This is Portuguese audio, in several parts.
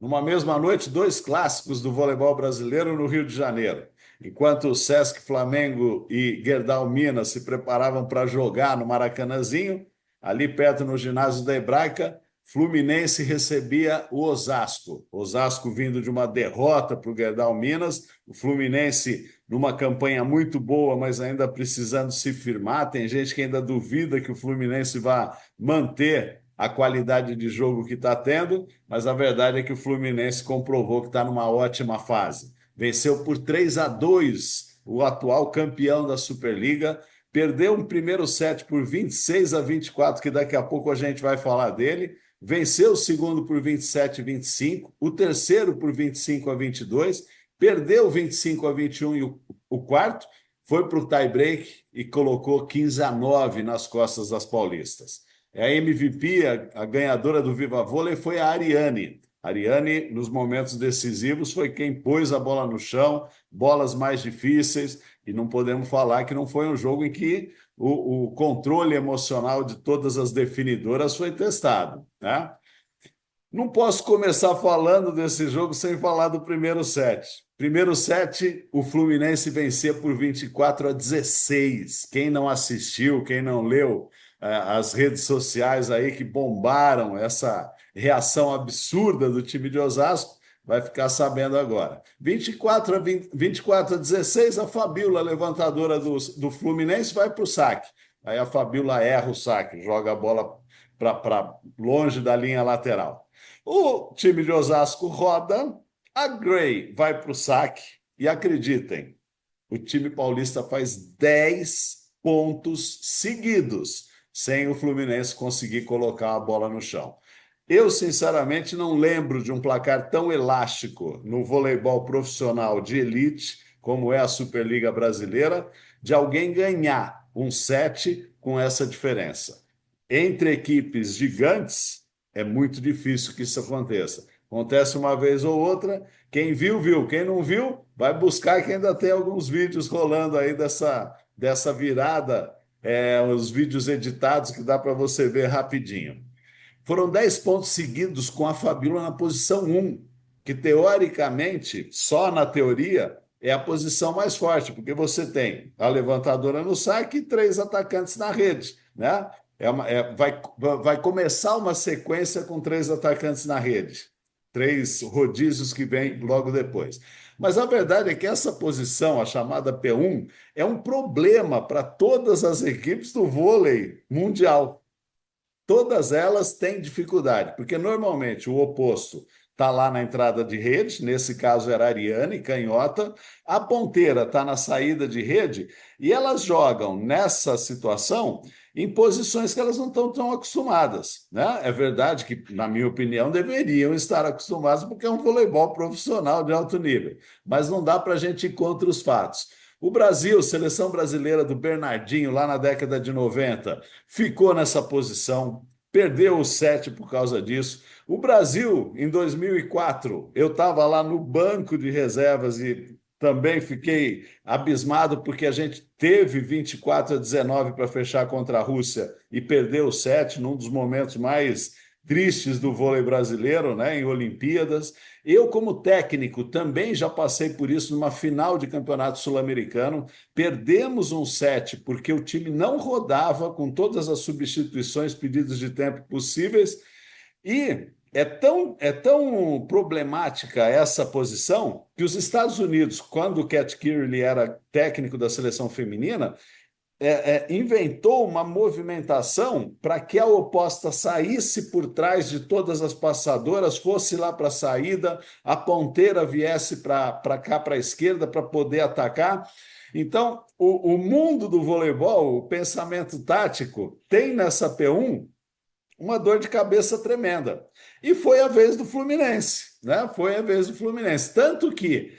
Numa mesma noite, dois clássicos do voleibol brasileiro no Rio de Janeiro. Enquanto o Sesc Flamengo e Gerdau Minas se preparavam para jogar no Maracanãzinho, ali perto no ginásio da Hebraica, Fluminense recebia o Osasco. Osasco vindo de uma derrota para o Gerdau Minas, o Fluminense numa campanha muito boa, mas ainda precisando se firmar. Tem gente que ainda duvida que o Fluminense vá manter a qualidade de jogo que está tendo, mas a verdade é que o Fluminense comprovou que está numa ótima fase. Venceu por 3-2 o atual campeão da Superliga, perdeu um primeiro set por 26-24, que daqui a pouco a gente vai falar dele, venceu o segundo por 27-25, o terceiro por 25-22, perdeu 25-21 e o quarto, foi para o tie-break e colocou 15-9 nas costas das paulistas. A MVP, a ganhadora do Viva Vôlei, foi a Ariane. A Ariane, nos momentos decisivos, foi quem pôs a bola no chão, bolas mais difíceis, e não podemos falar que não foi um jogo em que o controle emocional de todas as definidoras foi testado, né? Não posso começar falando desse jogo sem falar do primeiro set. Primeiro set, o Fluminense vencia por 24-16. Quem não assistiu, quem não leu as redes sociais aí que bombaram essa reação absurda do time de Osasco, vai ficar sabendo agora. 24-16, a Fabíola, levantadora do Fluminense, vai para o saque. Aí a Fabíola erra o saque, joga a bola para longe da linha lateral. O time de Osasco roda, a Gray vai para o saque e acreditem, o time paulista faz 10 pontos seguidos sem o Fluminense conseguir colocar a bola no chão. Eu, sinceramente, não lembro de um placar tão elástico no voleibol profissional de elite, como é a Superliga Brasileira, de alguém ganhar um set com essa diferença. Entre equipes gigantes, é muito difícil que isso aconteça. Acontece uma vez ou outra, quem viu, viu. Quem não viu, vai buscar que ainda tem alguns vídeos rolando aí dessa virada, os vídeos editados que dá para você ver rapidinho. Foram 10 pontos seguidos com a Fabíola na posição um, que teoricamente, só na teoria, é a posição mais forte, porque você tem a levantadora no saque e três atacantes na rede, né? Vai começar uma sequência com três atacantes na rede, três rodízios que vêm logo depois. Mas a verdade é que essa posição, a chamada P1, é um problema para todas as equipes do vôlei mundial. Todas elas têm dificuldade, porque normalmente o oposto está lá na entrada de rede, nesse caso era a Ariane, canhota, a ponteira está na saída de rede, e elas jogam nessa situação em posições que elas não estão tão acostumadas, né? É verdade que, na minha opinião, deveriam estar acostumadas, porque é um voleibol profissional de alto nível, mas não dá para a gente ir contra os fatos. O Brasil, seleção brasileira do Bernardinho, lá na década de 90, ficou nessa posição, perdeu o set por causa disso. O Brasil, em 2004, eu estava lá no banco de reservas e também fiquei abismado porque a gente teve 24-19 para fechar contra a Rússia e perdeu o set num dos momentos mais tristes do vôlei brasileiro, né, em Olimpíadas. Eu, como técnico, também já passei por isso numa final de campeonato sul-americano. Perdemos um set porque o time não rodava com todas as substituições, pedidos de tempo possíveis. E é tão problemática essa posição que os Estados Unidos, quando o Cat Kearley era técnico da seleção feminina, inventou uma movimentação para que a oposta saísse por trás de todas as passadoras, fosse lá para a saída, a ponteira viesse para cá, para a esquerda, para poder atacar. Então, o mundo do voleibol, o pensamento tático, tem nessa P1 uma dor de cabeça tremenda. E foi a vez do Fluminense, né? Foi a vez do Fluminense. Tanto que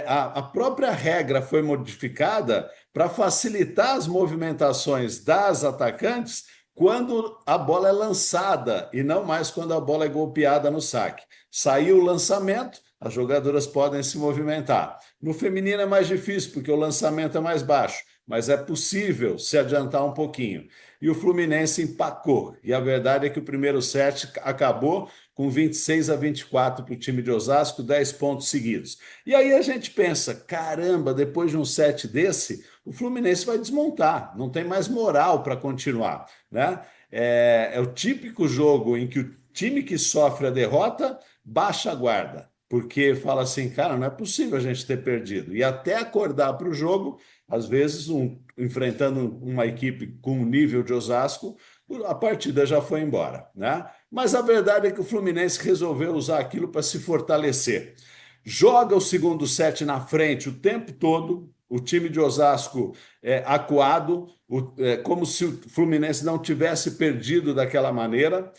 a própria regra foi modificada para facilitar as movimentações das atacantes quando a bola é lançada e não mais quando a bola é golpeada no saque. Saiu o lançamento, as jogadoras podem se movimentar. No feminino é mais difícil, porque o lançamento é mais baixo. mas é possível se adiantar um pouquinho. E o Fluminense empacou. E a verdade é que o primeiro set acabou com 26-24 para o time de Osasco, 10 pontos seguidos. E aí a gente pensa, caramba, depois de um set desse, o Fluminense vai desmontar, não tem mais moral para continuar, né? É o típico jogo em que o time que sofre a derrota baixa a guarda, porque fala assim, cara, não é possível a gente ter perdido. E até acordar para o jogo, às vezes, enfrentando uma equipe com o nível de Osasco, a partida já foi embora, né? Mas a verdade é que o Fluminense resolveu usar aquilo para se fortalecer. Joga o segundo set na frente o tempo todo, o time de Osasco acuado, como se o Fluminense não tivesse perdido daquela maneira.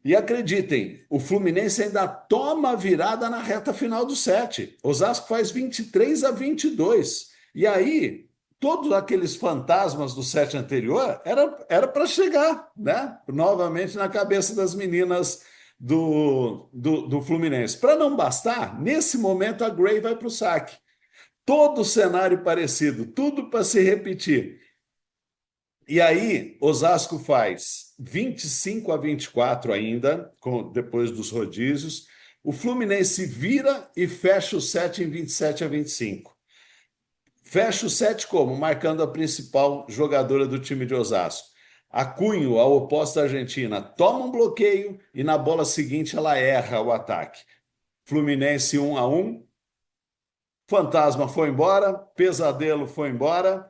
E acreditem, o Fluminense ainda toma a virada na reta final do set. Osasco faz 23-22. E aí, todos aqueles fantasmas do set anterior era para chegar, né? Novamente na cabeça das meninas do Fluminense. Para não bastar, nesse momento a Gray vai para o saque. Todo o cenário parecido, tudo para se repetir. E aí, Osasco faz 25-24 ainda, depois dos rodízios. O Fluminense vira e fecha o set em 27-25. Fecha o set como? Marcando a principal jogadora do time de Osasco. A Cunho, a oposta argentina, toma um bloqueio e na bola seguinte ela erra o ataque. Fluminense 1-1. Fantasma foi embora, Pesadelo foi embora.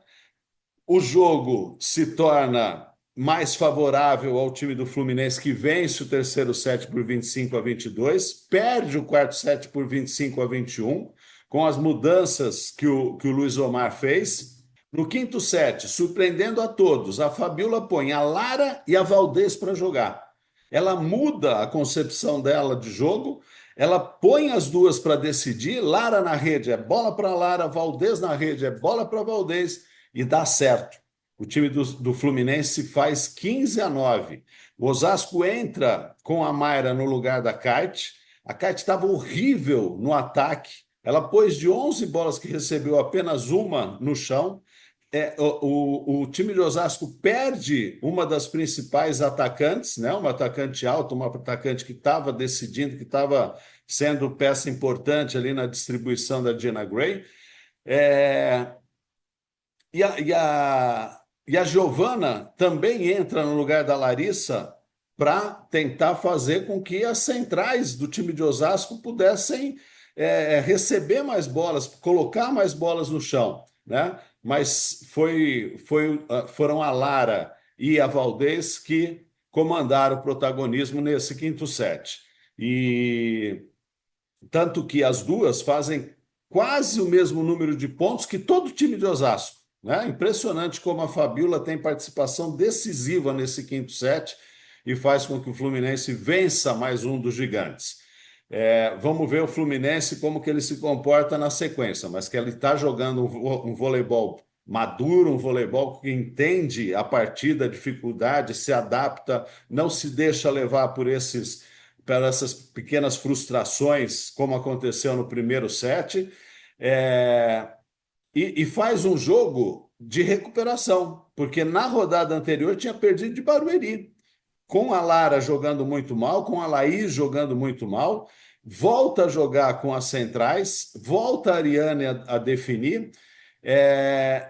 O jogo se torna mais favorável ao time do Fluminense, que vence o terceiro set por 25-22, perde o quarto set por 25-21, com as mudanças que o Luiz Omar fez. No quinto set, surpreendendo a todos, a Fabiola põe a Lara e a Valdez para jogar. Ela muda a concepção dela de jogo, ela põe as duas para decidir, Lara na rede é bola para Lara, Valdez na rede é bola para Valdez, e dá certo. O time do Fluminense faz 15-9. O Osasco entra com a Mayra no lugar da Kite. A Kite estava horrível no ataque. Ela pôs de 11 bolas que recebeu apenas uma no chão. O time de Osasco perde uma das principais atacantes, né? Uma atacante alta, uma atacante que estava decidindo, que estava sendo peça importante ali na distribuição da Gina Gray. É, e a Giovana também entra no lugar da Larissa para tentar fazer com que as centrais do time de Osasco pudessem receber mais bolas, colocar mais bolas no chão, né? Mas foram a Lara e a Valdez que comandaram o protagonismo nesse quinto set. E tanto que as duas fazem quase o mesmo número de pontos que todo o time de Osasco. Né? Impressionante como a Fabiola tem participação decisiva nesse quinto set e faz com que o Fluminense vença mais um dos gigantes. Vamos ver o Fluminense como que ele se comporta na sequência, mas que ele está jogando um voleibol maduro, um voleibol que entende a partida, a dificuldade, se adapta, não se deixa levar por essas pequenas frustrações, como aconteceu no primeiro set, e faz um jogo de recuperação, porque na rodada anterior tinha perdido de Barueri, com a Lara jogando muito mal, com a Laís jogando muito mal, volta a jogar com as centrais, volta a Ariane a definir,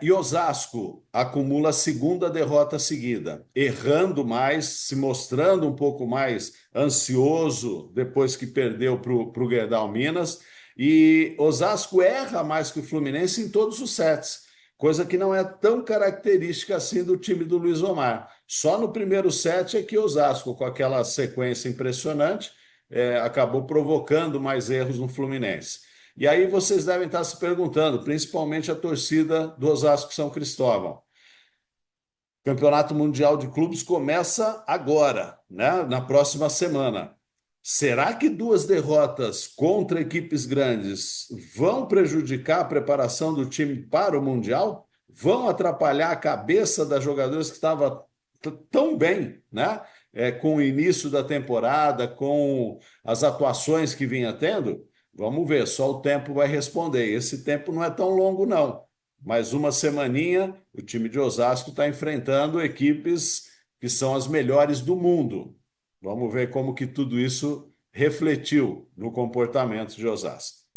e Osasco acumula a segunda derrota seguida, errando mais, se mostrando um pouco mais ansioso depois que perdeu para o Gerdau Minas, e Osasco erra mais que o Fluminense em todos os sets, coisa que não é tão característica assim do time do Luiz Omar. Só no primeiro set é que Osasco, com aquela sequência impressionante, acabou provocando mais erros no Fluminense. E aí vocês devem estar se perguntando, principalmente a torcida do Osasco São Cristóvão. O Campeonato Mundial de Clubes começa agora, né? Na próxima semana. Será que duas derrotas contra equipes grandes vão prejudicar a preparação do time para o Mundial? Vão atrapalhar a cabeça das jogadoras que estava tão bem, né? Com o início da temporada, com as atuações que vinha tendo? Vamos ver, só o tempo vai responder. Esse tempo não é tão longo, não. mais uma semaninha, o time de Osasco está enfrentando equipes que são as melhores do mundo. Vamos ver como que tudo isso refletiu no comportamento de Osasco.